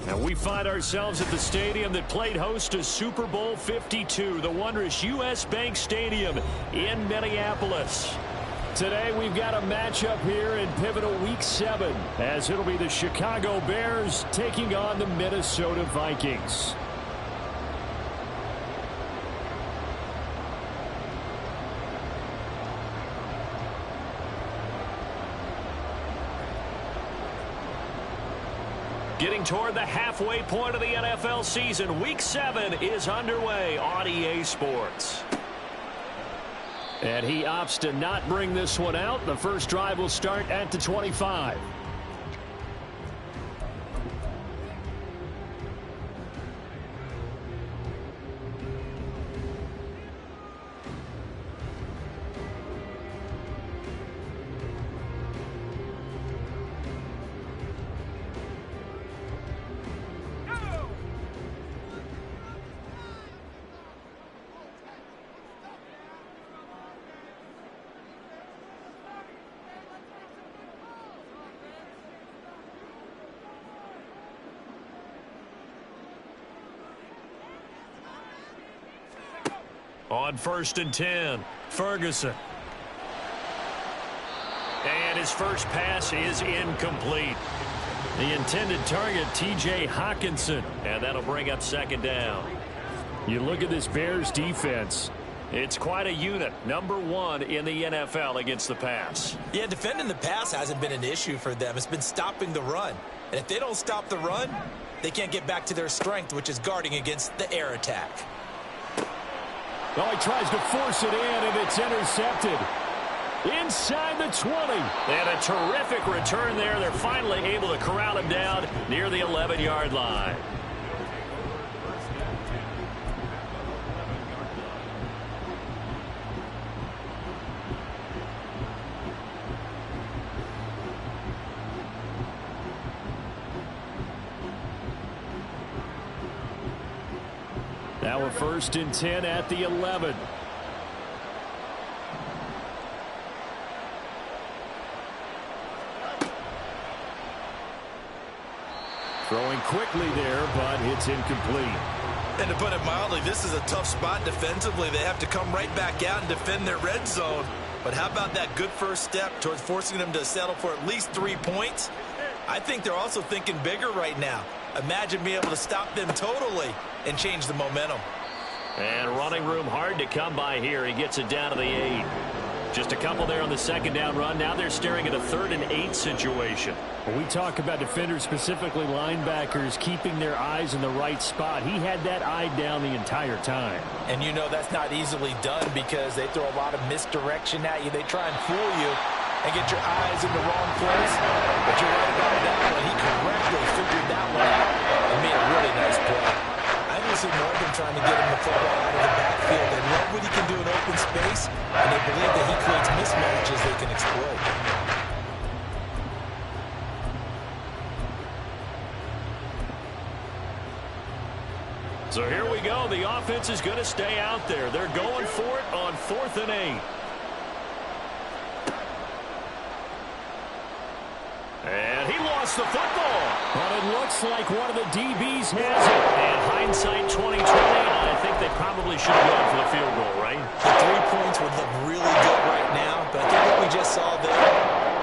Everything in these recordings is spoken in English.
And we find ourselves at the stadium that played host to Super Bowl 52, the wondrous U.S. Bank Stadium in Minneapolis. Today we've got a matchup here in pivotal Week 7, as it'll be the Chicago Bears taking on the Minnesota Vikings. Getting toward the halfway point of the NFL season, Week 7 is underway on EA Sports. And he opts to not bring this one out. The first drive will start at the 25. On 1st and 10, Ferguson. And his first pass is incomplete. The intended target, T.J. Hawkinson. And that'll bring up 2nd down. You look at this Bears defense. It's quite a unit. Number 1 in the NFL against the pass. Yeah, defending the pass hasn't been an issue for them. It's been stopping the run. And if they don't stop the run, they can't get back to their strength, which is guarding against the air attack. Oh, he tries to force it in, and it's intercepted. Inside the 20. And a terrific return there. They're finally able to corral him down near the 11-yard line. Now a 1st and 10 at the 11. Throwing quickly there, but it's incomplete. And to put it mildly, this is a tough spot defensively. They have to come right back out and defend their red zone. But how about that good first step towards forcing them to settle for at least 3 points? I think they're also thinking bigger right now. Imagine being able to stop them totally and change the momentum. And running room hard to come by here. He gets it down to the 8. Just a couple there on the 2nd down run. Now they're staring at a 3rd and 8 situation. When we talk about defenders, specifically linebackers, keeping their eyes in the right spot, he had that eye down the entire time. And you know that's not easily done because they throw a lot of misdirection at you. They try and fool you and get your eyes in the wrong place. But you're right about that one. He correctly figured that one out and made a really nice play. I can see Morgan trying to get him the football out of the backfield. They love what he can do in open space, and they believe that he creates mismatches they can exploit. So here we go. The offense is going to stay out there. They're going for it on 4th and 8. And he lost the football. But it looks like one of the DBs has it. And hindsight 2020, I think they probably should have gone for the field goal, right? The 3 points would look really good right now. But I think what we just saw there,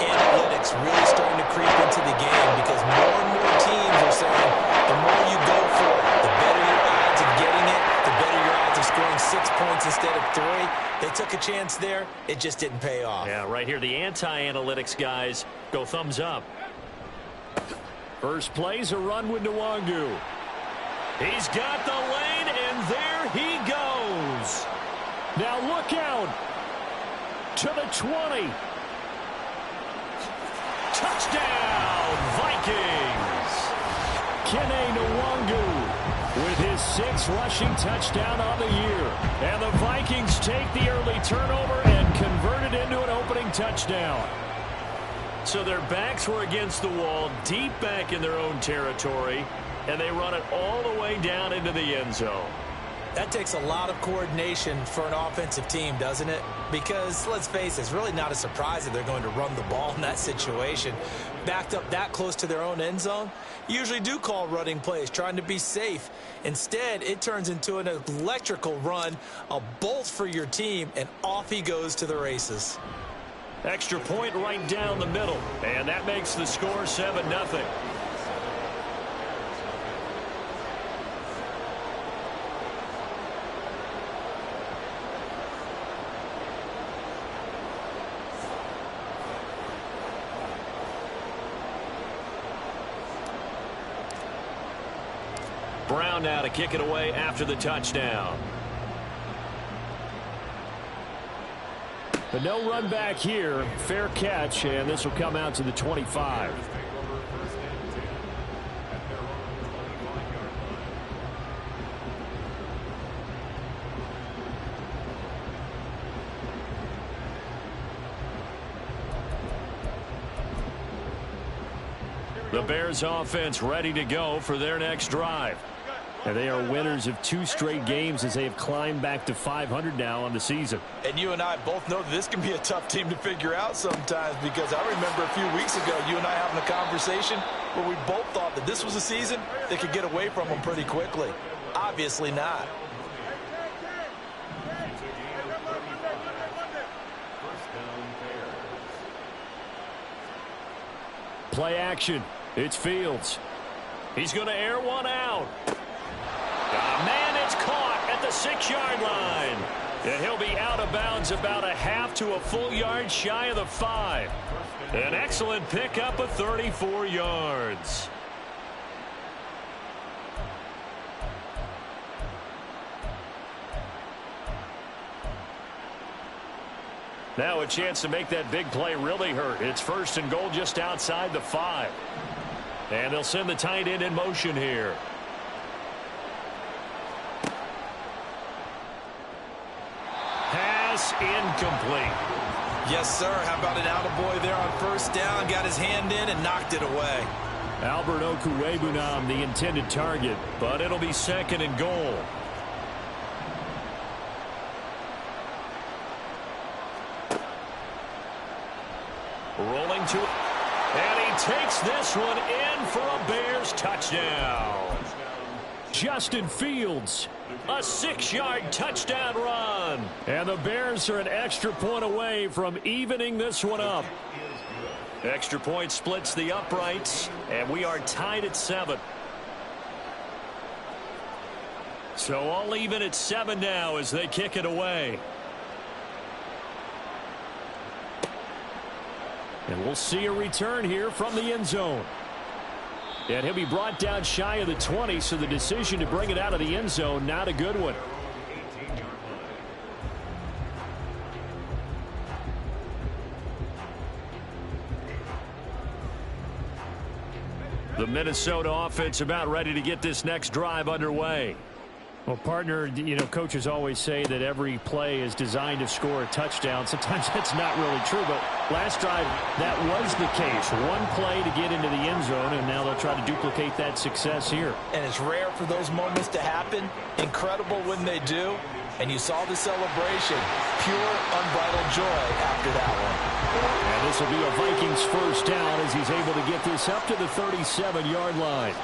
analytics really starting to creep into the game because more and more teams are saying the more you go for it, the better your odds of getting it, the better your odds of scoring 6 points instead of 3. They took a chance there. It just didn't pay off. Yeah, right here, the anti-analytics guys go thumbs up. First play's a run with Nwangu. He's got the lane, and there he goes. Now look out to the 20. Touchdown, Vikings. Kene Nwangu with his 6th rushing touchdown on the year. And the Vikings take the early turnover and convert it into an opening touchdown. So their backs were against the wall, deep back in their own territory, and they run it all the way down into the end zone. That takes a lot of coordination for an offensive team, doesn't it? Because, let's face it, it's really not a surprise that they're going to run the ball in that situation. Backed up that close to their own end zone, you usually do call running plays, trying to be safe. Instead, it turns into an electrical run, a bolt for your team, and off he goes to the races. Extra point right down the middle, and that makes the score 7-0. Brown now to kick it away after the touchdown. But no run back here. Fair catch, and this will come out to the 25. The Bears offense ready to go for their next drive. And they are winners of 2 straight games as they have climbed back to 500 now on the season. And you and I both know that this can be a tough team to figure out sometimes, because I remember a few weeks ago you and I having a conversation where we both thought that this was a season that could get away from them pretty quickly. Obviously not. Play action. It's Fields. He's going to air one out. Man, it's caught at the 6-yard line. And he'll be out of bounds about a half to a full yard shy of the 5. An excellent pickup of 34 yards. Now a chance to make that big play really hurt. It's 1st and goal just outside the 5. And they'll send the tight end in motion here. Pass incomplete. Yes, sir. How about an attaboy there on 1st down? Got his hand in and knocked it away. Albert Okwuegbunam, the intended target, but it'll be 2nd and goal. Rolling to it. And he takes this one in for a Bears touchdown. Justin Fields, a 6-yard touchdown run. And the Bears are an extra point away from evening this one up. Extra point splits the uprights, and we are tied at 7. So all even at 7 now as they kick it away. And we'll see a return here from the end zone. And he'll be brought down shy of the 20, so the decision to bring it out of the end zone, not a good one. The Minnesota offense about ready to get this next drive underway. Well, partner, you know, coaches always say that every play is designed to score a touchdown. Sometimes that's not really true, but last drive, that was the case. One play to get into the end zone, and now they'll try to duplicate that success here. And it's rare for those moments to happen. Incredible when they do. And you saw the celebration. Pure, unbridled joy after that one. And this will be a Vikings 1st down as he's able to get this up to the 37-yard line.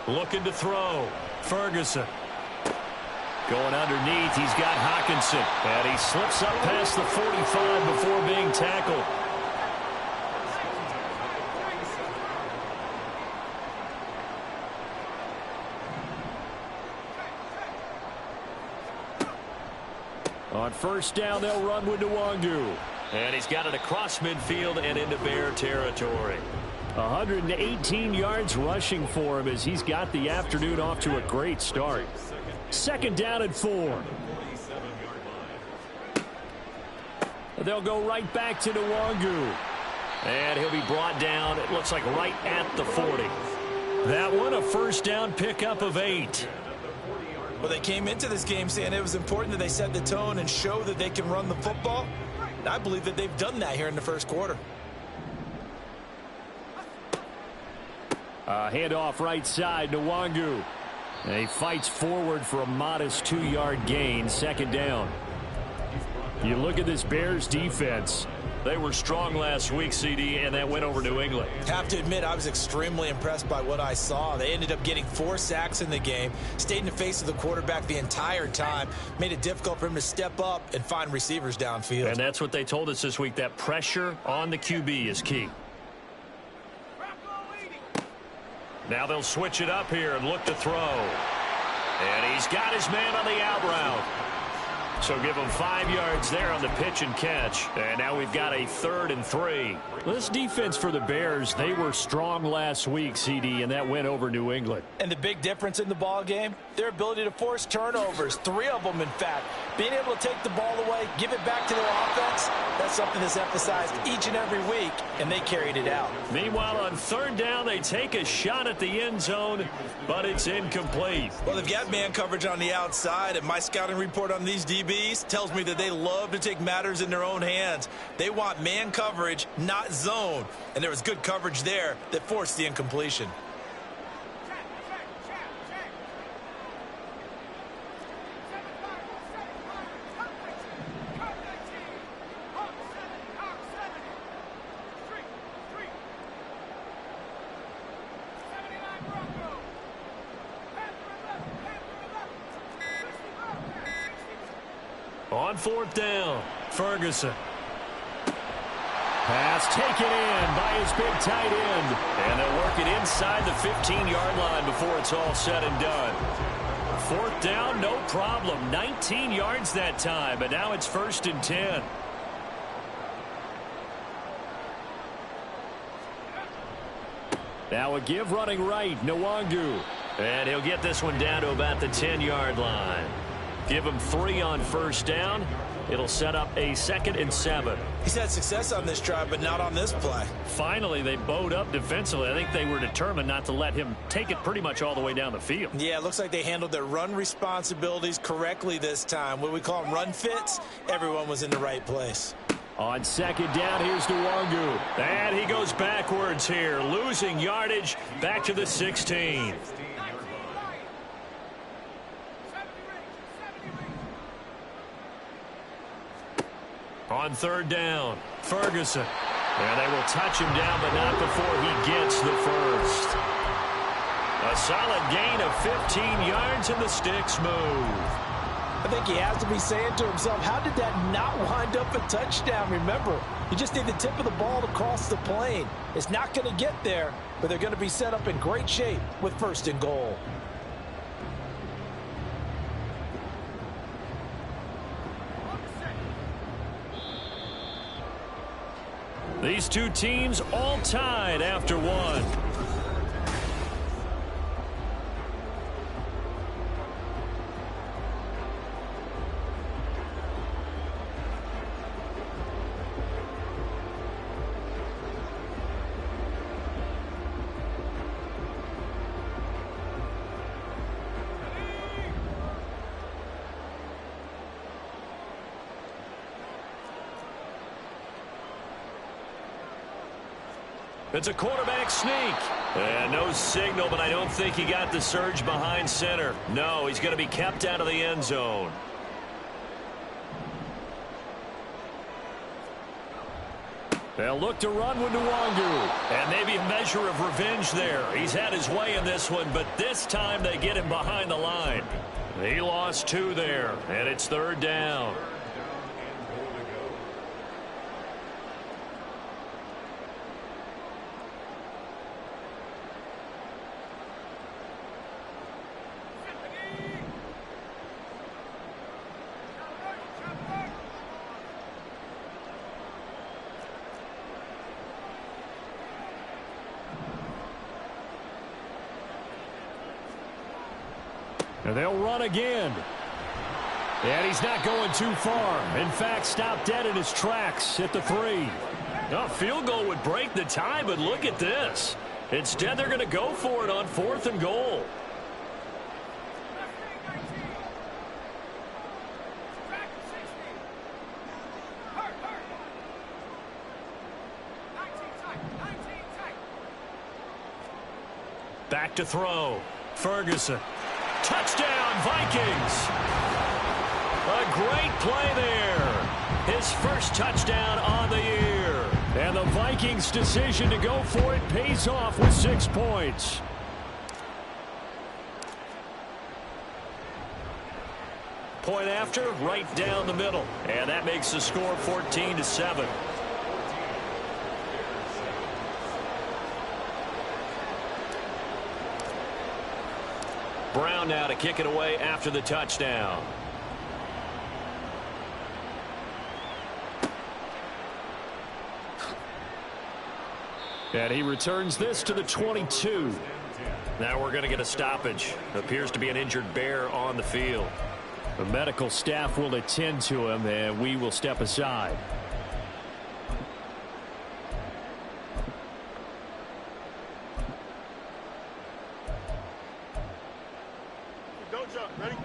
Looking to throw. Ferguson. Going underneath. He's got Hockenson. And he slips up past the 45 before being tackled. On 1st down, they'll run with Nwangu. And he's got it across midfield and into Bear territory. 118 yards rushing for him as he's got the afternoon off to a great start. 2nd down and 4. They'll go right back to Nwangu. And he'll be brought down, it looks like right at the 40. That one a 1st down pickup of 8. Well, they came into this game saying it was important that they set the tone and show that they can run the football. And I believe that they've done that here in the 1st quarter. Handoff right side, Nwangu. And he fights forward for a modest 2-yard gain, second down. You look at this Bears defense. They were strong last week, CD, and that went over New England. Have to admit, I was extremely impressed by what I saw. They ended up getting 4 sacks in the game, stayed in the face of the quarterback the entire time, made it difficult for him to step up and find receivers downfield. And that's what they told us this week, that pressure on the QB is key. Now they'll switch it up here and look to throw. And he's got his man on the out route. So give him 5 yards there on the pitch and catch. And now we've got a 3rd and 3. This defense for the Bears, they were strong last week, CD, and that went over New England. And the big difference in the ball game, their ability to force turnovers, 3 of them, in fact. Being able to take the ball away, give it back to their offense, that's something that's emphasized each and every week, and they carried it out. Meanwhile, on 3rd down, they take a shot at the end zone, but it's incomplete. Well, they've got man coverage on the outside, and my scouting report on these DBs tells me that they love to take matters in their own hands. They want man coverage, not zone, and there was good coverage there that forced the incompletion. On 4th down, Ferguson. Pass taken in by his big tight end. And they'll work it inside the 15-yard line before it's all said and done. 4th down, no problem. 19 yards that time, but now it's 1st and 10. Now a give running right, Nwangu. And he'll get this one down to about the 10-yard line. Give him 3 on 1st down. It'll set up a 2nd and 7. He's had success on this drive, but not on this play. Finally, they bowed up defensively. I think they were determined not to let him take it pretty much all the way down the field. Yeah, it looks like they handled their run responsibilities correctly this time. What we call them run fits, everyone was in the right place. On 2nd down, here's Nwangu. And he goes backwards here, losing yardage back to the 16. On 3rd down, Ferguson. And they will touch him down, but not before he gets the first. A solid gain of 15 yards, and the sticks move. I think he has to be saying to himself, how did that not wind up a touchdown? Remember, you just need the tip of the ball to cross the plane. It's not going to get there, but they're going to be set up in great shape with 1st and goal. These two teams all tied after one. It's a quarterback sneak. And no signal, but I don't think he got the surge behind center. No, he's going to be kept out of the end zone. They'll look to run with Nwangu. And maybe a measure of revenge there. He's had his way in this one, but this time they get him behind the line. He lost 2 there, and it's 3rd down. And they'll run again. And he's not going too far. In fact, stopped dead in his tracks at the 3. A field goal would break the tie, but look at this. Instead, they're going to go for it on 4th and goal. Back to throw. Ferguson. Touchdown, Vikings. A great play there. His first touchdown on the year. And the Vikings' decision to go for it pays off with 6 points. Point after, right down the middle. And that makes the score 14-7. Brown now to kick it away after the touchdown. And he returns this to the 22. Now we're going to get a stoppage. Appears to be an injured bear on the field. The medical staff will attend to him, and we will step aside.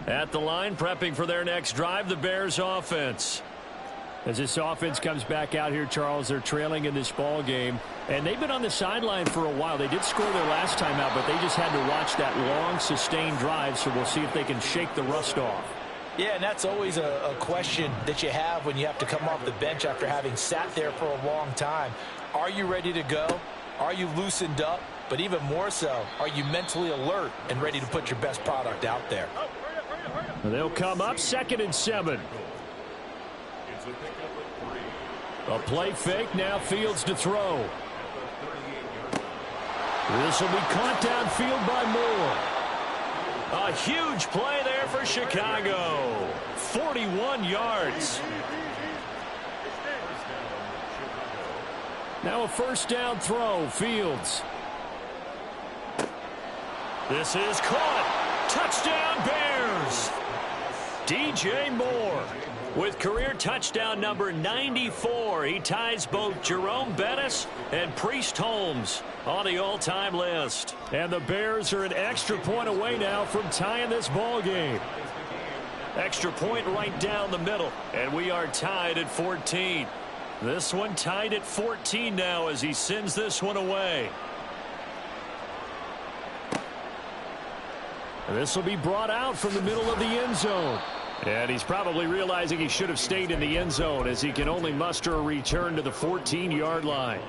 At the line, prepping for their next drive, the Bears offense. As this offense comes back out here, Charles, they're trailing in this ball game, and they've been on the sideline for a while. They did score their last time out, but they just had to watch that long, sustained drive, so we'll see if they can shake the rust off. Yeah, and that's always a question that you have when you have to come off the bench after having sat there for a long time. Are you ready to go? Are you loosened up? But even more so, are you mentally alert and ready to put your best product out there? They'll come up 2nd and 7. A play fake, now Fields to throw. This will be caught downfield by Moore. A huge play there for Chicago. 41 yards. Now a first down throw, Fields. This is caught. Touchdown Bears. DJ Moore with career touchdown number 94. He ties both Jerome Bettis and Priest Holmes on the all-time list. And the Bears are an extra point away now from tying this ball game. Extra point right down the middle, and we are tied at 14. This one tied at 14 now as he sends this one away. And this will be brought out from the middle of the end zone. And he's probably realizing he should have stayed in the end zone as he can only muster a return to the 14-yard line.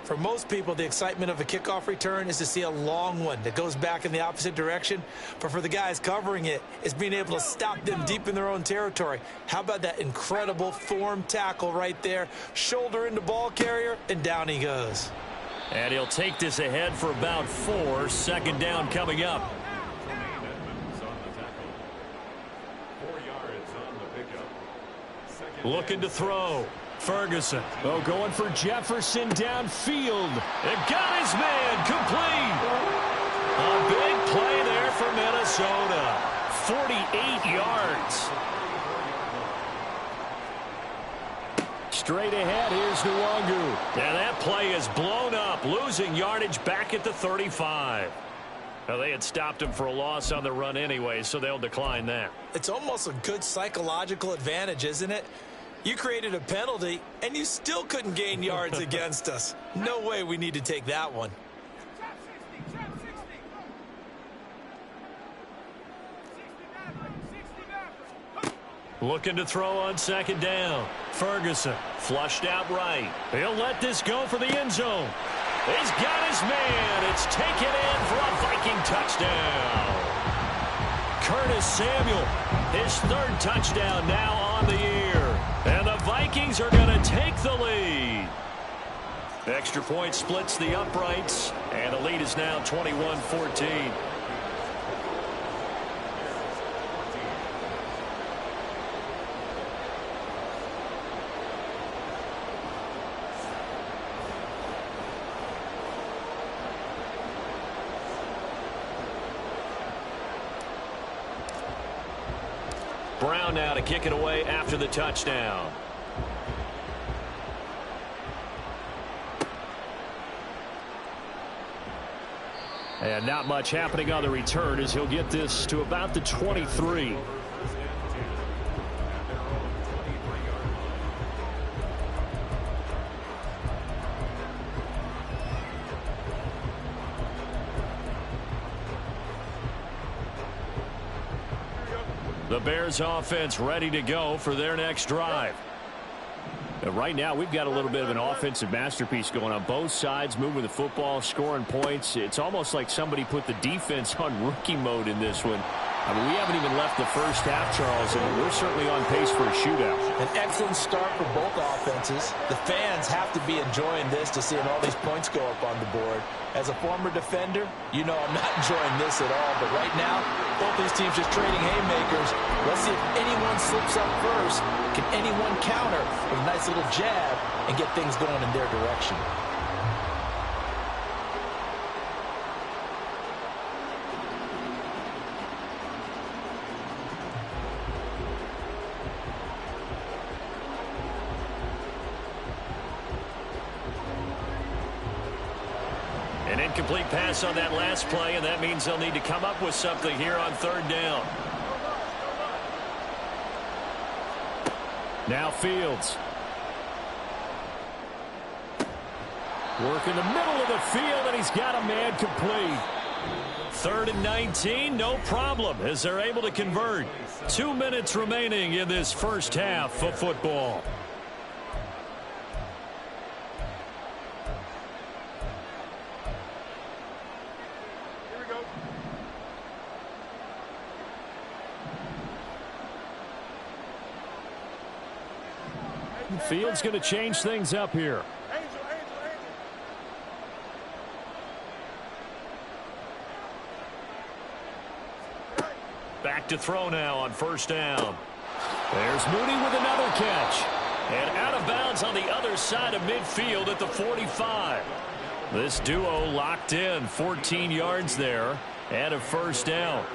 For most people, the excitement of a kickoff return is to see a long one that goes back in the opposite direction. But for the guys covering it, it's being able to stop them deep in their own territory. How about that incredible form tackle right there? Shoulder into ball carrier, and down he goes. And he'll take this ahead for about 4. 2nd down coming up. Looking to throw. Ferguson. Oh, going for Jefferson downfield. It got his man complete. A big play there for Minnesota. 48 yards. Straight ahead, here's Nwangu. And that play is blown up, losing yardage back at the 35. Well, they had stopped him for a loss on the run anyway, so they'll decline that. It's almost a good psychological advantage, isn't it? You created a penalty, and you still couldn't gain yards against us. No way we need to take that one. Looking to throw on 2nd down. Ferguson flushed out right. He'll let this go for the end zone. He's got his man. It's taken in for a Viking touchdown. Curtis Samuel, his 3rd touchdown now on the year. And the Vikings are going to take the lead. Extra point splits the uprights, and the lead is now 21-14. Brown now to kick it away after the touchdown. And not much happening on the return as he'll get this to about the 23. The Bears offense ready to go for their next drive. Right now, we've got a little bit of an offensive masterpiece going on. Both sides moving the football, scoring points. It's almost like somebody put the defense on rookie mode in this one. I mean, we haven't even left the first half, Charles, and we're certainly on pace for a shootout. An excellent start for both offenses. The fans have to be enjoying this to seeing all these points go up on the board. As a former defender, you know I'm not enjoying this at all. But right now, both these teams just trading haymakers. Let's see if anyone slips up first. Can anyone counter with a nice little jab and get things going in their direction? An incomplete pass on that last play, and that means they'll need to come up with something here on third down. Now Fields. Work in the middle of the field, and he's got a man complete. 3rd and 19, no problem, as they're able to convert. 2 minutes remaining in this first half of football. Fields going to change things up here. Back to throw now on first down. There's Mooney with another catch. And out of bounds on the other side of midfield at the 45. This duo locked in, 14 yards there and a first down.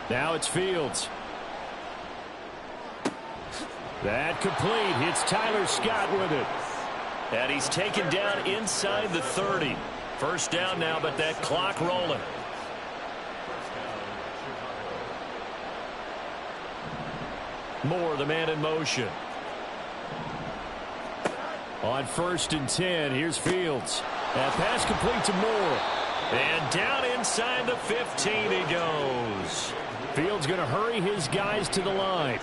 Now it's Fields. That complete. Hits Tyler Scott with it. And he's taken down inside the 30. First down now, but that clock rolling. Moore, the man in motion. On 1st and 10, here's Fields. That pass complete to Moore. And down inside the 15 he goes. Fields going to hurry his guys to the line.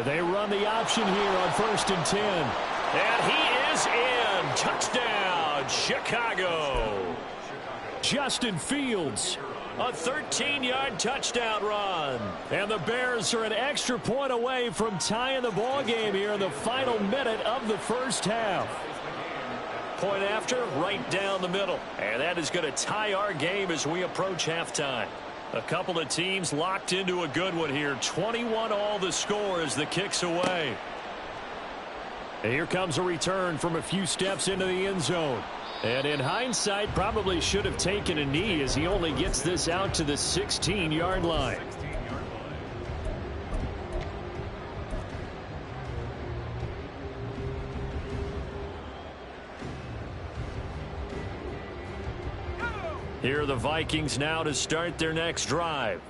They run the option here on 1st and 10. And he is in. Touchdown, Chicago. Justin Fields. A 13-yard touchdown run. And the Bears are an extra point away from tying the ball game here in the final minute of the first half. Point after, right down the middle. And that is going to tie our game as we approach halftime. A couple of teams locked into a good one here. 21 all the score as the kick's away. And here comes a return from a few steps into the end zone. And in hindsight, probably should have taken a knee as he only gets this out to the 16-yard line. Here are the Vikings now to start their next drive.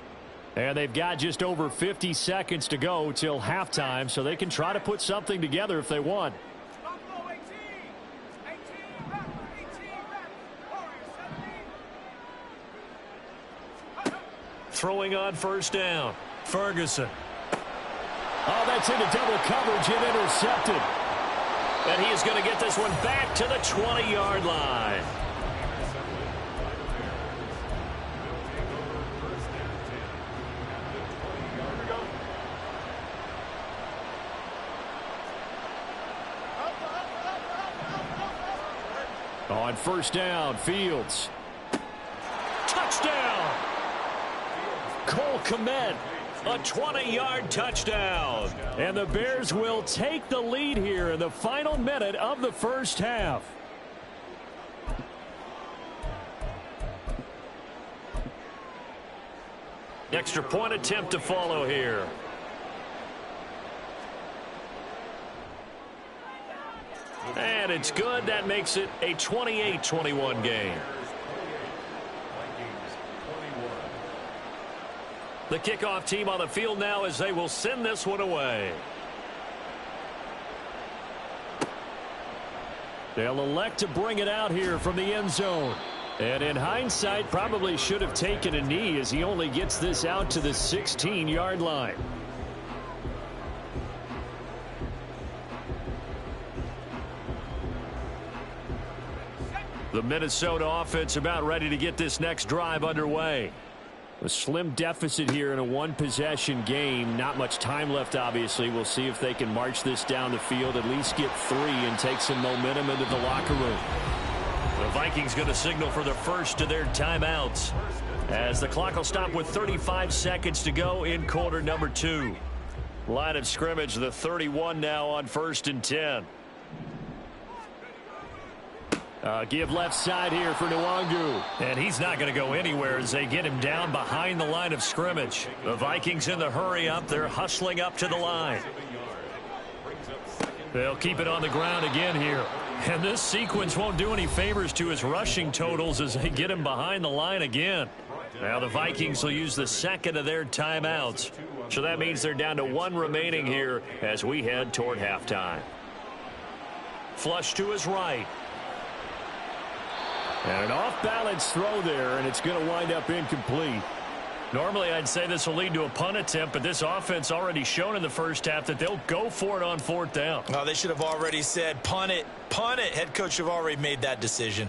And they've got just over 50 seconds to go till halftime, so they can try to put something together if they want. Throwing on first down. Ferguson. Oh, that's into double coverage and intercepted. And he is going to get this one back to the 20-yard line. On first down, Fields. Touchdown! Cole Kmet, a 20-yard touchdown. And the Bears will take the lead here in the final minute of the first half. Extra point attempt to follow here. And it's good. That makes it a 28-21 game. The kickoff team on the field now as they will send this one away. They'll elect to bring it out here from the end zone. And in hindsight, probably should have taken a knee as he only gets this out to the 16-yard line. The Minnesota offense about ready to get this next drive underway. A slim deficit here in a one-possession game. Not much time left, obviously. We'll see if they can march this down the field, at least get 3 and take some momentum into the locker room. The Vikings going to signal for the first of their timeouts as the clock will stop with 35 seconds to go in quarter number 2. Line of scrimmage, the 31 now on 1st and 10. Give left side here for Nwangu. And he's not going to go anywhere as they get him down behind the line of scrimmage. The Vikings in the hurry up. They're hustling up to the line. They'll keep it on the ground again here. And this sequence won't do any favors to his rushing totals as they get him behind the line again. Now the Vikings will use the second of their timeouts. So that means they're down to 1 remaining here as we head toward halftime. Flush to his right. And an off-balance throw there, and it's going to wind up incomplete. Normally, I'd say this will lead to a punt attempt, but this offense already shown in the first half that they'll go for it on 4th down. Oh, they should have already said, punt it, punt it. Head coach have already made that decision.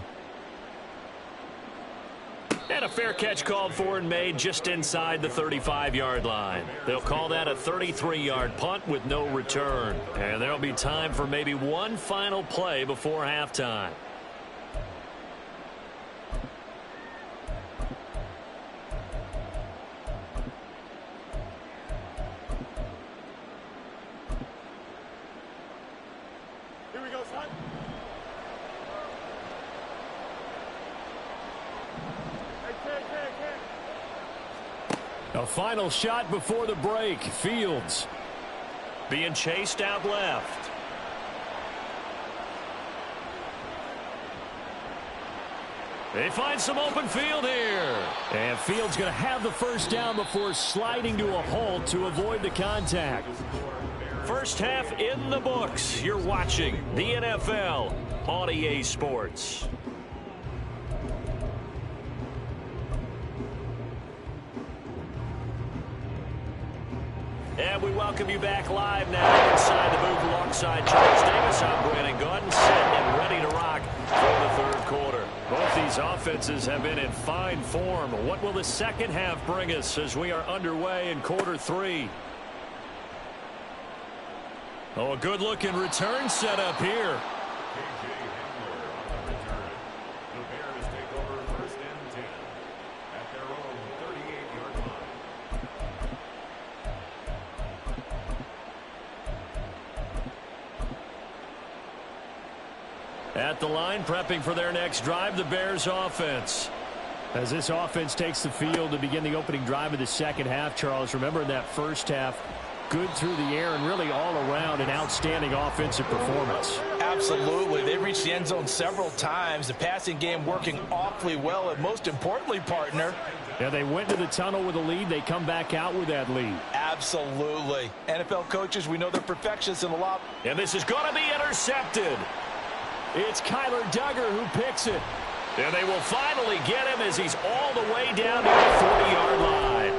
And a fair catch called for and made just inside the 35-yard line. They'll call that a 33-yard punt with no return. And there'll be time for maybe one final play before halftime. A final shot before the break. Fields being chased out left. They find some open field here. And Fields going to have the first down before sliding to a halt to avoid the contact. First half in the books. You're watching the NFL on EA Sports. And we welcome you back live now inside the booth alongside Charles Davis. I'm Brandon Gordon, set and ready to rock for the 3rd quarter. Both these offenses have been in fine form. What will the second half bring us as we are underway in quarter 3? Oh, a good-looking return set up here. At the line, prepping for their next drive, the Bears offense. As this offense takes the field to begin the opening drive of the second half, Charles, remember in that first half, good through the air and really all around an outstanding offensive performance. Absolutely. They reached the end zone several times. The passing game working awfully well, and most importantly, partner. Yeah, they went to the tunnel with a lead. They come back out with that lead. Absolutely. NFL coaches, we know they're perfectionists in the lob. And this is going to be intercepted. It's Kyler Duggar who picks it. And they will finally get him as he's all the way down to the 40-yard line.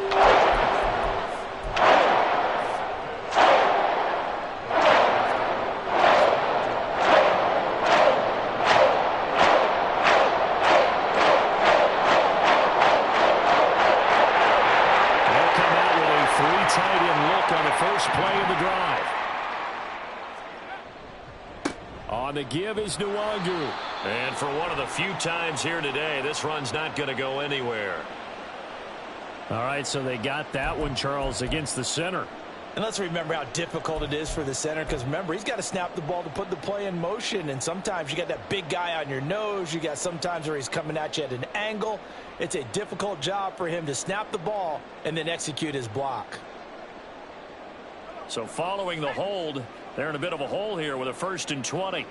They'll come out with a 3 tight end look on the first play of the drive. On the give is Nwangu. And for one of the few times here today, this run's not going to go anywhere. All right, so they got that one, Charles, against the center. And let's remember how difficult it is for the center, because remember, he's got to snap the ball to put the play in motion, and sometimes you got that big guy on your nose. You got sometimes where he's coming at you at an angle. It's a difficult job for him to snap the ball and then execute his block. So following the hold, they're in a bit of a hole here with a 1st and 20.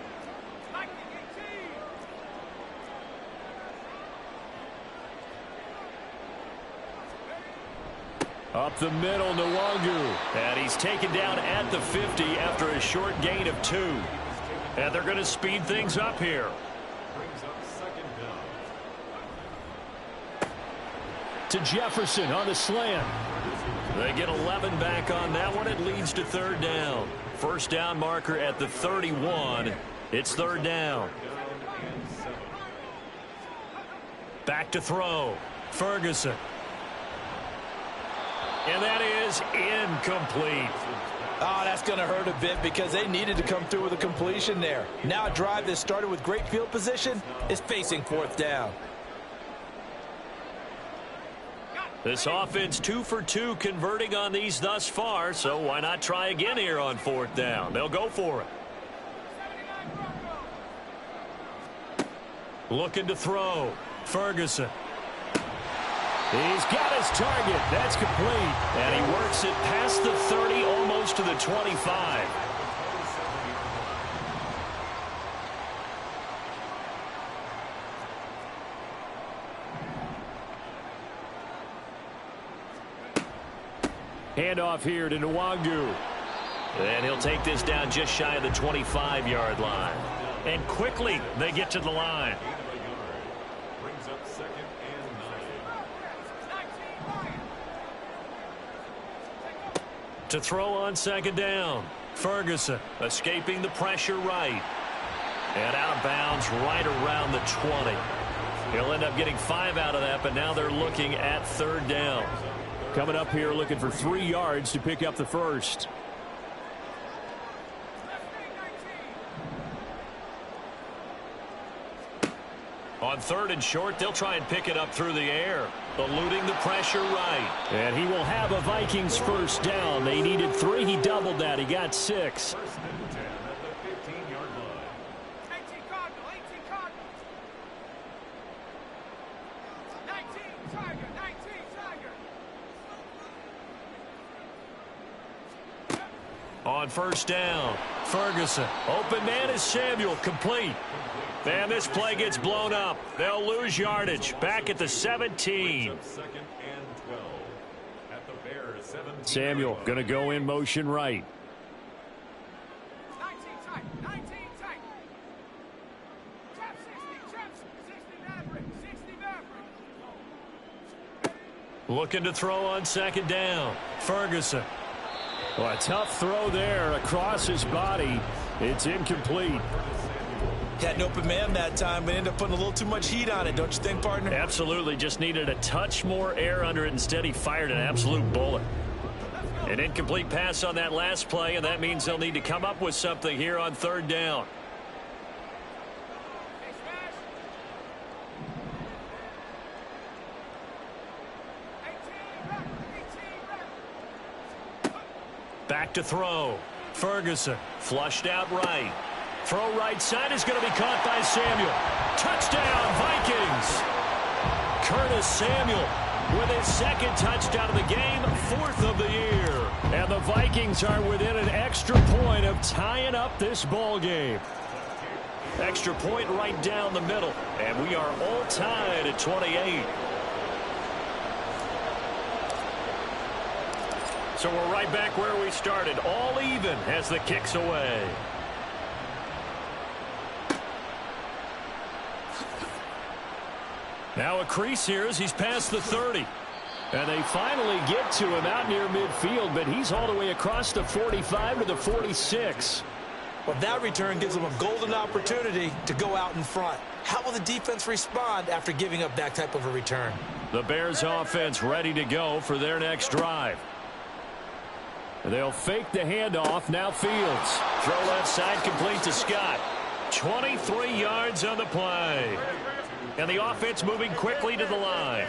Up the middle, Nwangu. And he's taken down at the 50 after a short gain of 2. And they're going to speed things up here. To Jefferson on the slant. They get 11 back on that one. It leads to 3rd down. First down marker at the 31. It's 3rd down. Back to throw. Ferguson. And that is incomplete. Oh, that's going to hurt a bit because they needed to come through with a completion there. Now a drive that started with great field position is facing 4th down. This offense 2 for 2 converting on these thus far, so why not try again here on 4th down? They'll go for it. Looking to throw. Ferguson. He's got his target. That's complete. And he works it past the 30, almost to the 25. Handoff here to Nwangu. And he'll take this down just shy of the 25-yard line. And quickly they get to the line. To throw on 2nd down. Ferguson escaping the pressure right. And out of bounds right around the 20. He'll end up getting 5 out of that, but now they're looking at 3rd down. Coming up here looking for 3 yards to pick up the first. On 3rd and short, they'll try and pick it up through the air. Eluding the pressure right. And he will have a Vikings first down. They needed 3. He doubled that. He got 6. On 1st down, Ferguson. Open man is Samuel, complete. And this play gets blown up. They'll lose yardage. Back at the 17. Samuel going to go in motion right. Looking to throw on 2nd down. Ferguson. Well, a tough throw there across his body. It's incomplete. Had an open man that time, but ended up putting a little too much heat on it, don't you think, partner? Absolutely. Just needed a touch more air under it. Instead, he fired an absolute bullet. An incomplete pass on that last play, and that means they'll need to come up with something here on 3rd down. Back to throw. Ferguson flushed out right. Throw right side is going to be caught by Samuel. Touchdown, Vikings. Curtis Samuel with his 2nd touchdown of the game, 4th of the year. And the Vikings are within an extra point of tying up this ball game. Extra point right down the middle. And we are all tied at 28. So we're right back where we started, all even as the kick's away. Now a crease here as he's past the 30. And they finally get to him out near midfield, but he's all the way across the 45 to the 46. Well, that return gives them a golden opportunity to go out in front. How will the defense respond after giving up that type of a return? The Bears offense ready to go for their next drive. They'll fake the handoff. Now Fields. Throw left side complete to Scott. 23 yards on the play. And the offense moving quickly to the line.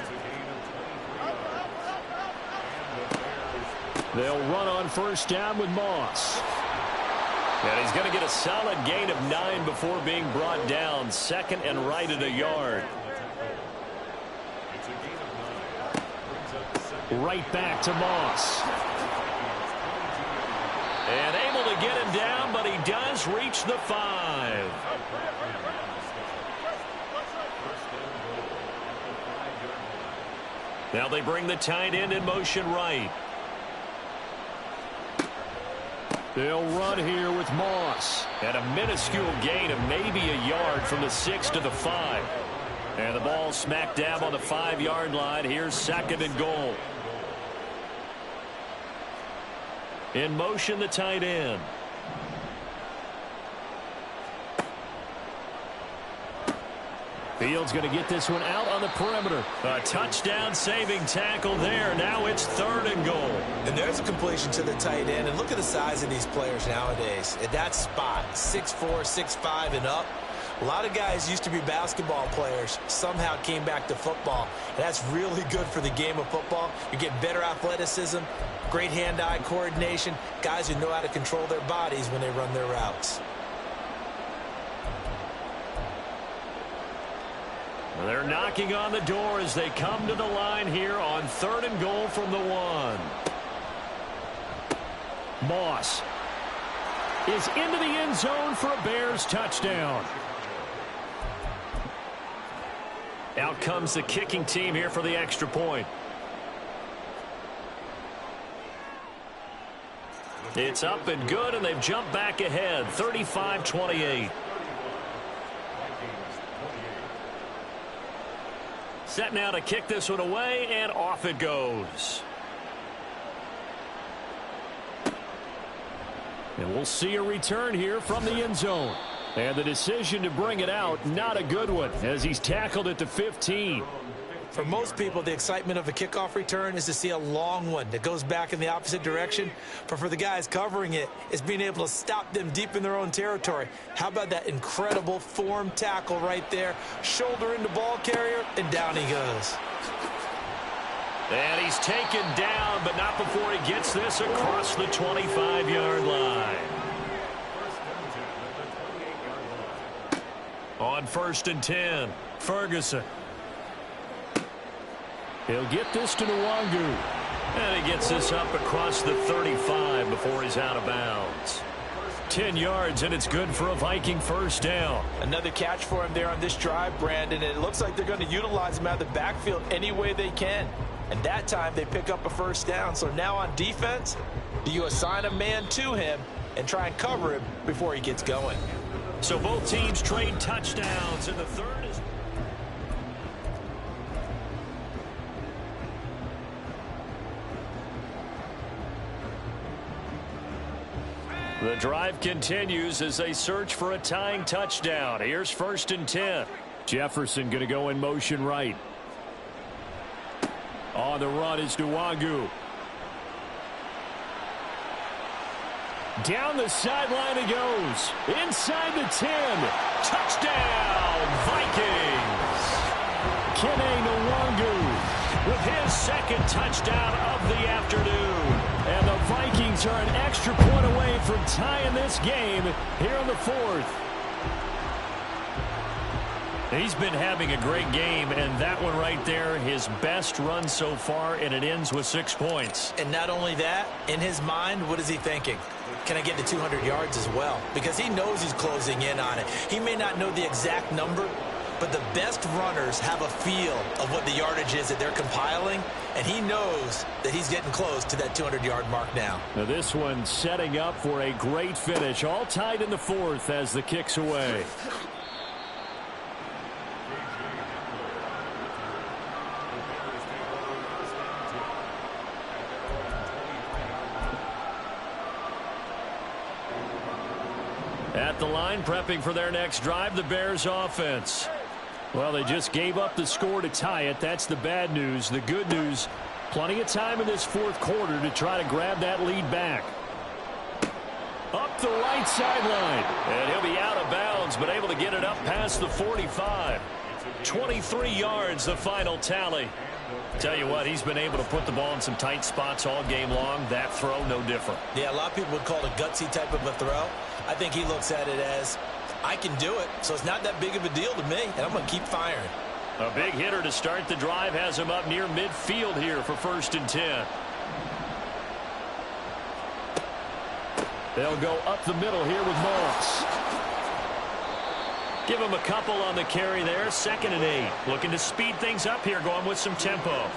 They'll run on 1st down with Moss. And he's going to get a solid gain of 9 before being brought down. 2nd and right at a yard. Right back to Moss. And able to get him down, but he does reach the 5. Now they bring the tight end in motion right. They'll run here with Moss. And a minuscule gain of maybe a yard from the 6 to the 5. And the ball smack dab on the 5-yard line. Here's 2nd and goal. In motion, the tight end. Fields going to get this one out on the perimeter. A touchdown-saving tackle there. Now it's 3rd and goal. And there's a completion to the tight end. And look at the size of these players nowadays. At that spot, 6'4", 6'5", and up. A lot of guys used to be basketball players, somehow came back to football. And that's really good for the game of football. You get better athleticism, great hand-eye coordination, guys who know how to control their bodies when they run their routes. They're knocking on the door as they come to the line here on 3rd and goal from the 1. Moss is into the end zone for a Bears touchdown. Out comes the kicking team here for the extra point. It's up and good, and they've jumped back ahead, 35-28. Set now to kick this one away, and off it goes. And we'll see a return here from the end zone. And the decision to bring it out, not a good one, as he's tackled at the 15. For most people, the excitement of a kickoff return is to see a long one that goes back in the opposite direction. But for the guys covering it, it's being able to stop them deep in their own territory. How about that incredible form tackle right there? Shoulder into ball carrier, and down he goes. And he's taken down, but not before he gets this across the 25-yard line. On 1st and 10, Ferguson. He'll get this to Nwangu. And he gets this up across the 35 before he's out of bounds. 10 yards, and it's good for a Viking first down. Another catch for him there on this drive, Brandon. And it looks like they're going to utilize him out of the backfield any way they can. And that time they pick up a first down. So now on defense, do you assign a man to him and try and cover him before he gets going? So both teams trade touchdowns, and the third is... The drive continues as they search for a tying touchdown. Here's 1st and 10. Jefferson going to go in motion right. On the run is Nwangu. Down the sideline he goes. Inside the 10. Touchdown, Vikings. Kene Nwangu with his 2nd touchdown of the afternoon. And the Vikings are an extra point away from tying this game here in the 4th. He's been having a great game, and that one right there, his best run so far, and it ends with 6 points. And not only that, in his mind, what is he thinking? Can I get to 200 yards as well? Because he knows he's closing in on it. He may not know the exact number, but the best runners have a feel of what the yardage is that they're compiling, and he knows that he's getting close to that 200-yard mark now. Now this one setting up for a great finish, all tied in the 4th as the kick's away. At the line, prepping for their next drive, the Bears offense. Well, they just gave up the score to tie it. That's the bad news. The good news, plenty of time in this 4th quarter to try to grab that lead back. Up the right sideline. And he'll be out of bounds, but able to get it up past the 45. 23 yards, the final tally. Tell you what, he's been able to put the ball in some tight spots all game long. That throw, no different. Yeah, a lot of people would call it a gutsy type of a throw. I think he looks at it as, I can do it, so it's not that big of a deal to me, and I'm going to keep firing. A big hitter to start the drive has him up near midfield here for 1st and 10. They'll go up the middle here with Moss. Give him a couple on the carry there. 2nd and 8. Looking to speed things up here, going with some tempo.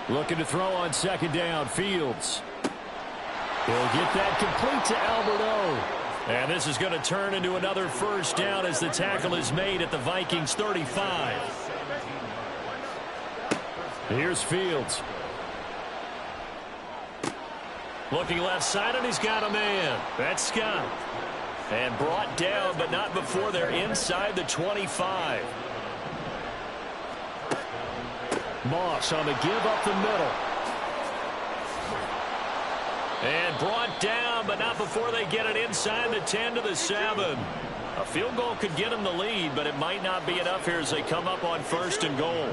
Looking to throw on second down. Fields. He'll get that complete to Alberto. And this is going to turn into another first down as the tackle is made at the Vikings 35. Here's Fields. Looking left side, and he's got a man. That's Scott. And brought down, but not before they're inside the 25. Moss on the give up the middle. And brought down, but not before they get it inside the 10 to the 7. A field goal could get them the lead, but it might not be enough here as they come up on first and goal.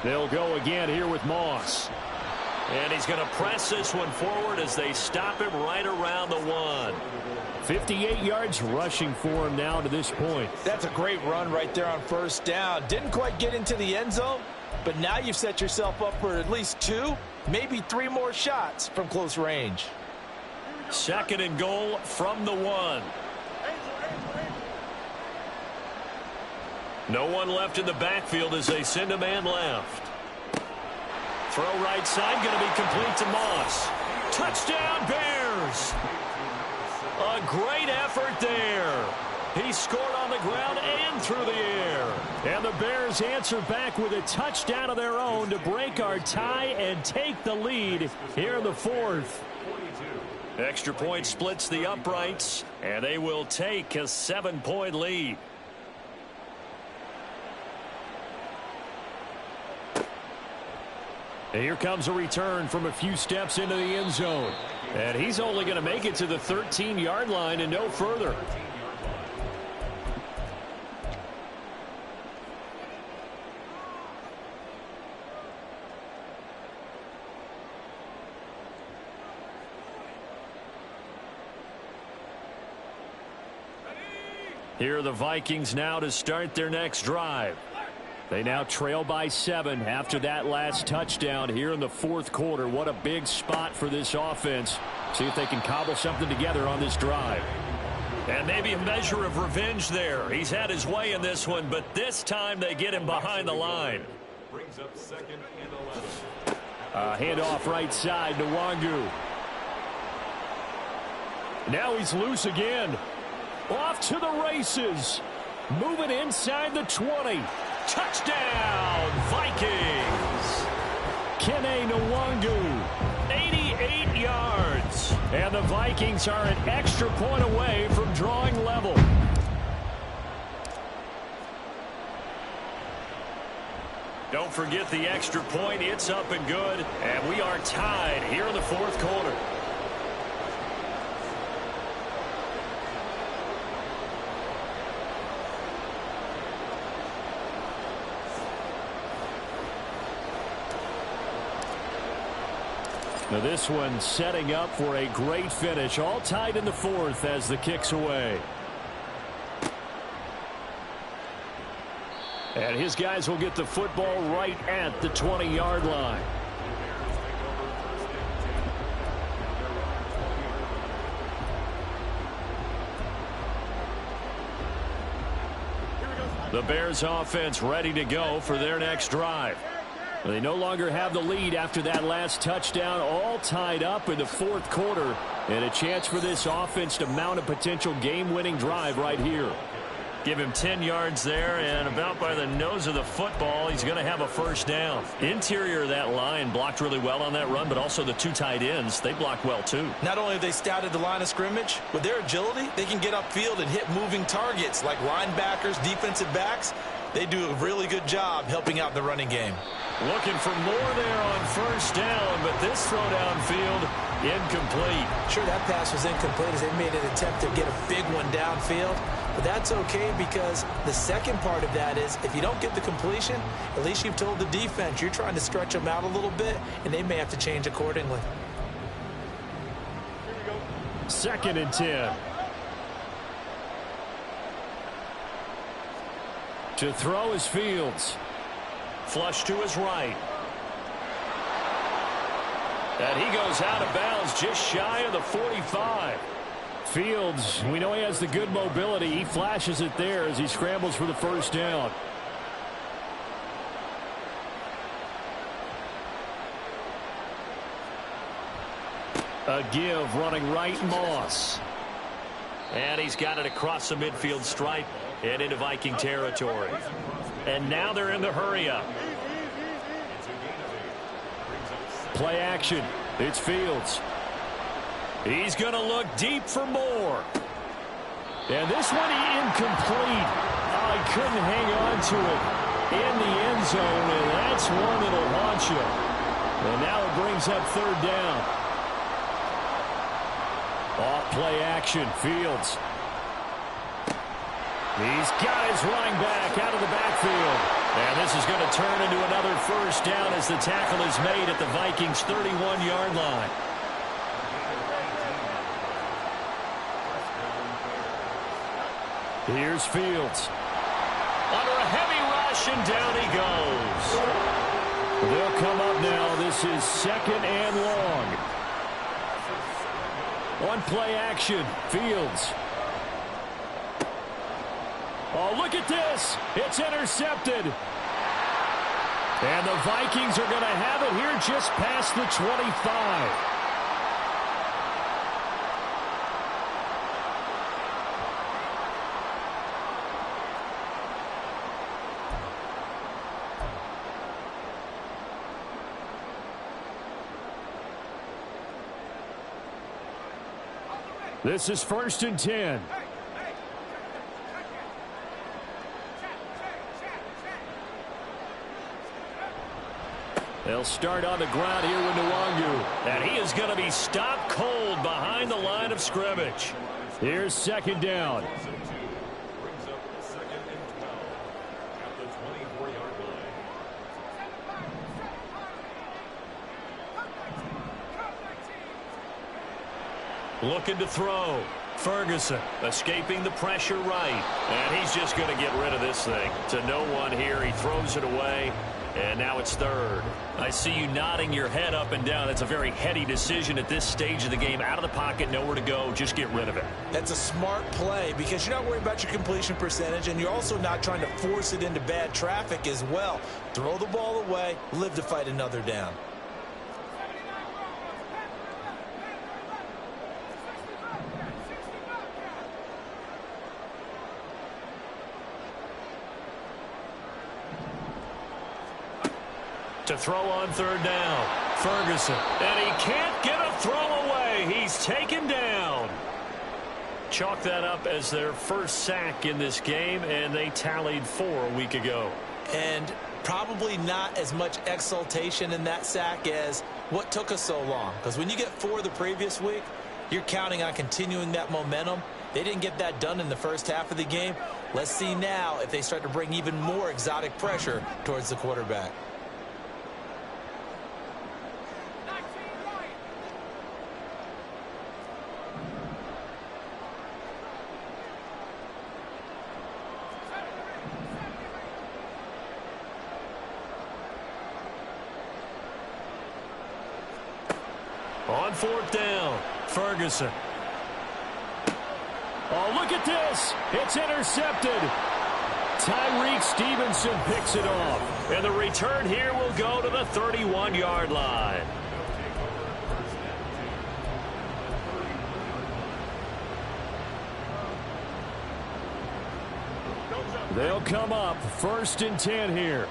They'll go again here with Moss. And he's going to press this one forward as they stop him right around the 1. 58 yards rushing for him now to this point. That's a great run right there on first down. Didn't quite get into the end zone, but now you've set yourself up for at least 2, maybe 3 more shots from close range. Second and goal from the 1. No one left in the backfield as they send a man left. Throw right side, going to be complete to Moss. Touchdown, Bears! A great effort there. He scored on the ground and through the air. And the Bears answer back with a touchdown of their own to break our tie and take the lead here in the 4th. Extra point splits the uprights, and they will take a 7-point lead. And here comes a return from a few steps into the end zone. And he's only going to make it to the 13-yard line and no further. Here are the Vikings now to start their next drive. They now trail by 7 after that last touchdown here in the 4th quarter. What a big spot for this offense. See if they can cobble something together on this drive. And maybe a measure of revenge there. He's had his way in this one, but this time they get him behind the line. Brings up 2nd and 11. Handoff right side to Wangu. Now he's loose again. Off to the races. Moving inside the 20. Touchdown, Vikings! Kene Nwangu, 88 yards. And the Vikings are an extra point away from drawing level. Don't forget the extra point. It's up and good. And we are tied here in the 4th quarter. Now this one setting up for a great finish. All tied in the 4th as the kick's away. And his guys will get the football right at the 20-yard line. The Bears offense ready to go for their next drive. They no longer have the lead after that last touchdown, all tied up in the 4th quarter, and a chance for this offense to mount a potential game-winning drive right here. Give him 10 yards there, and about by the nose of the football, he's going to have a first down. Interior of that line blocked really well on that run, but also the 2 tight ends, they blocked well too. Not only have they scouted the line of scrimmage, with their agility, they can get upfield and hit moving targets like linebackers, defensive backs. They do a really good job helping out the running game. Looking for more there on first down, but this throw downfield incomplete. Sure, that pass was incomplete as they made an attempt to get a big one downfield. But that's okay because the second part of that is if you don't get the completion, at least you've told the defense you're trying to stretch them out a little bit, and they may have to change accordingly. 2nd and 10. To throw is Fields. Flush to his right. And he goes out of bounds just shy of the 45. Fields, we know he has the good mobility. He flashes it there as he scrambles for the first down. A give running right, Moss. And he's got it across the midfield stripe and into Viking territory. And now they're in the hurry-up. Play action. It's Fields. He's going to look deep for more. And this one incomplete. Oh, he couldn't hang on to it in the end zone, and that's one that'll haunt you. And now it brings up third down. Off play action, Fields. He's got his running back out of the backfield. And this is going to turn into another first down as the tackle is made at the Vikings' 31-yard line. Here's Fields. Under a heavy rush, and down he goes. They'll come up now. This is second and long. One play action, Fields. Oh, look at this. It's intercepted. And the Vikings are going to have it here just past the 25. This is 1st and 10. They'll start on the ground here with Nwangu. And he is going to be stopped cold behind the line of scrimmage. Here's second down. Brings up second and 12 at the 24-yard line. Looking to throw. Ferguson escaping the pressure right. And he's just going to get rid of this thing. To no one here. He throws it away. And now it's third. I see you nodding your head up and down. That's a very heady decision at this stage of the game. Out of the pocket, nowhere to go. Just get rid of it. That's a smart play because you're not worried about your completion percentage, and you're also not trying to force it into bad traffic as well. Throw the ball away, live to fight another down. To throw on third down. Ferguson. And he can't get a throw away. He's taken down. Chalk that up as their first sack in this game, and they tallied 4 a week ago. And probably not as much exultation in that sack as what took us so long. Because when you get 4 the previous week, you're counting on continuing that momentum. They didn't get that done in the first half of the game. Let's see now if they start to bring even more exotic pressure towards the quarterback. On fourth down, Ferguson. Oh, look at this. It's intercepted. Tyreek Stevenson picks it off. And the return here will go to the 31-yard line. They'll come up 1st and 10 here.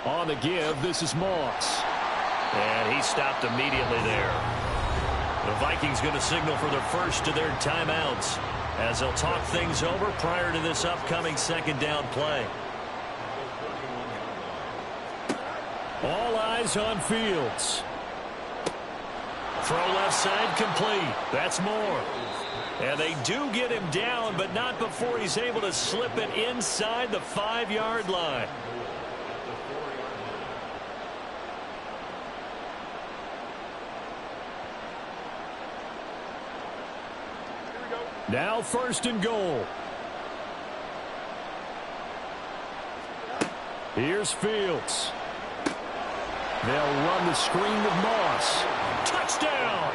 On the give, this is Moss. And he stopped immediately there. The Vikings going to signal for their first of their timeouts as they'll talk things over prior to this upcoming second down play. All eyes on Fields. Throw left side complete. That's more. And they do get him down, but not before he's able to slip it inside the 5-yard line. Now 1st and goal. Here's Fields. They'll run the screen with Moss. Touchdown!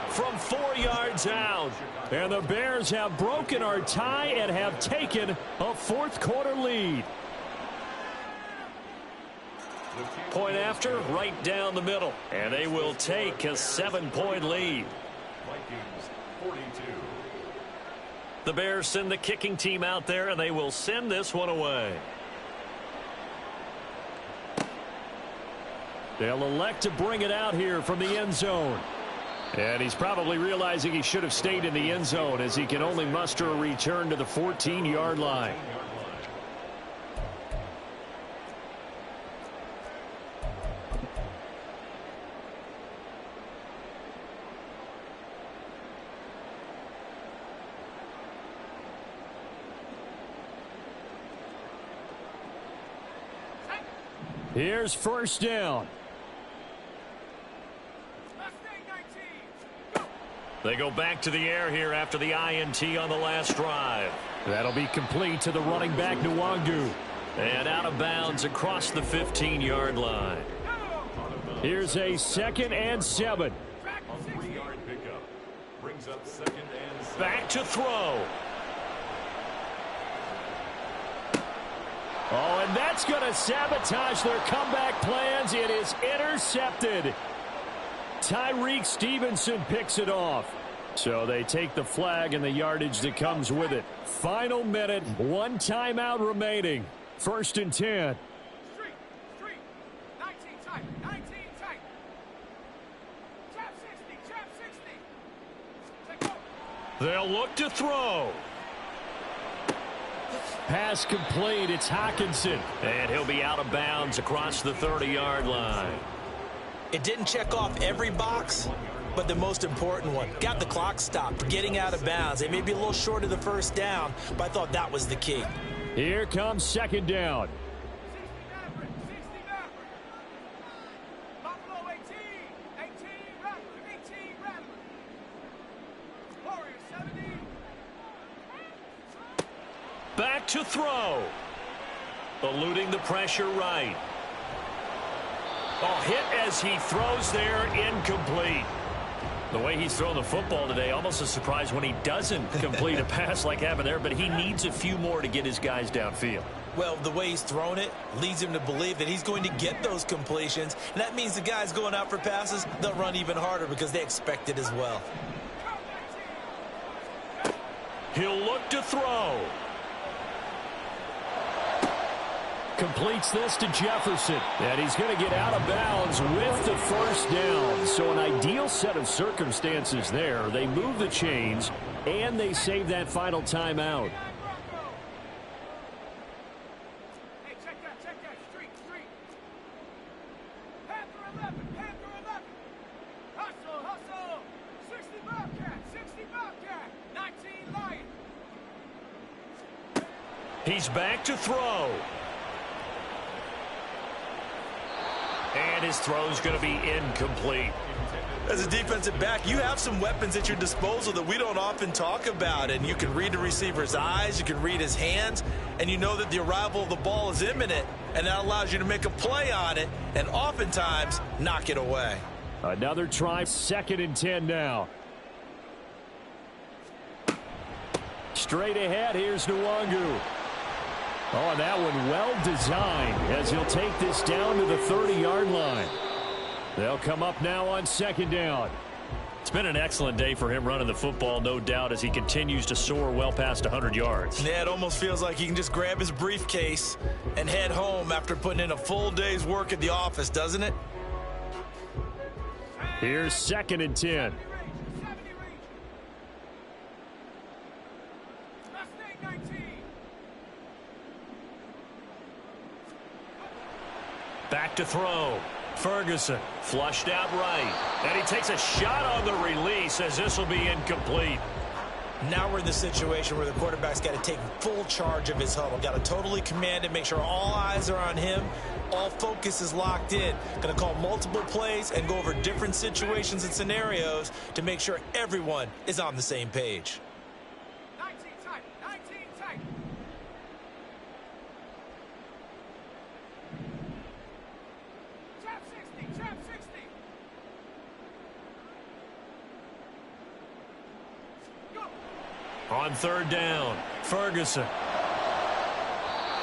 From 4 yards out. And the Bears have broken our tie and have taken a fourth-quarter lead. Point after, right down the middle. And they will take a 7-point lead. Vikings 42. The Bears send the kicking team out there, and they will send this one away. They'll elect to bring it out here from the end zone. And he's probably realizing he should have stayed in the end zone as he can only muster a return to the 14-yard line. Here's first down. They go back to the air here after the INT on the last drive. That'll be complete to the running back, Nwangu. And out of bounds across the 15-yard line. Here's a 2nd and 7. A 3-yard pickup. Brings up 2nd and 7. Back to throw. Oh, and that's going to sabotage their comeback plans. It is intercepted. Tyreek Stevenson picks it off. So they take the flag and the yardage that comes with it. Final minute, 1 timeout remaining. 1st and 10. Street, 19 tight, 19 tight. Trap 60, Take over. They'll look to throw. Pass complete. It's Hockenson. And he'll be out of bounds across the 30-yard line. It didn't check off every box, but the most important one. Got the clock stopped, getting out of bounds. They may be a little short of the first down, but I thought that was the key. Here comes 2nd down. 60 Buffalo 18 Rattler. Warriors 70. Back to throw. Eluding the pressure right. Oh, hit as he throws there, incomplete. The way he's throwing the football today, almost a surprise when he doesn't complete a pass like happened there, but he needs a few more to get his guys downfield. Well, the way he's thrown it leads him to believe that he's going to get those completions, and that means the guys going out for passes, they'll run even harder because they expect it as well. He'll look to throw. Completes this to Jefferson. And he's going to get out of bounds with the first down. So an ideal set of circumstances there. They move the chains, and they save that final timeout. Hey, check that. Street. Panther 11. Hustle. 60 Bobcat. 19 Lion. He's back to throw. And his throw's going to be incomplete. As a defensive back, you have some weapons at your disposal that we don't often talk about. And you can read the receiver's eyes, you can read his hands, and you know that the arrival of the ball is imminent. And that allows you to make a play on it and oftentimes knock it away. Another try, 2nd and 10 now. Straight ahead, here's Nwangu. Oh, and that one well designed as he'll take this down to the 30-yard line. They'll come up now on 2nd down. It's been an excellent day for him running the football, no doubt, as he continues to soar well past 100 yards. Yeah, it almost feels like he can just grab his briefcase and head home after putting in a full day's work at the office, doesn't it? Here's 2nd and 10. Back to throw. Ferguson flushed out right. And he takes a shot on the release as this will be incomplete. Now we're in the situation where the quarterback's got to take full charge of his huddle. Got to totally command it, make sure all eyes are on him. All focus is locked in. Going to call multiple plays and go over different situations and scenarios to make sure everyone is on the same page. 19 tight. On third down, Ferguson.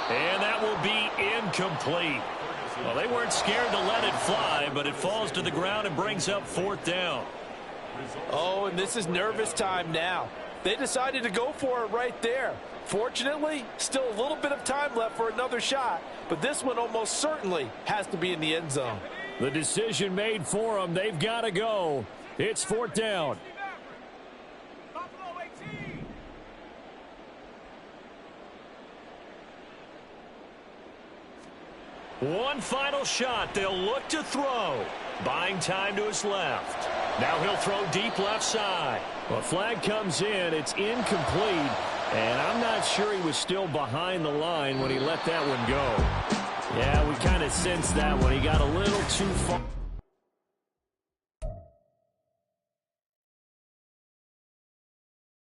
And that will be incomplete. Well, they weren't scared to let it fly, but it falls to the ground and brings up fourth down. Oh, and this is nervous time now. They decided to go for it right there. Fortunately, still a little bit of time left for another shot, but this one almost certainly has to be in the end zone. The decision made for them. They've got to go. It's fourth down. Buffalo 18. One final shot. They'll look to throw. Buying time to his left. Now he'll throw deep left side. Well, flag comes in. It's incomplete. And I'm not sure he was still behind the line when he let that one go. Yeah, we kind of sensed that one. He got a little too far.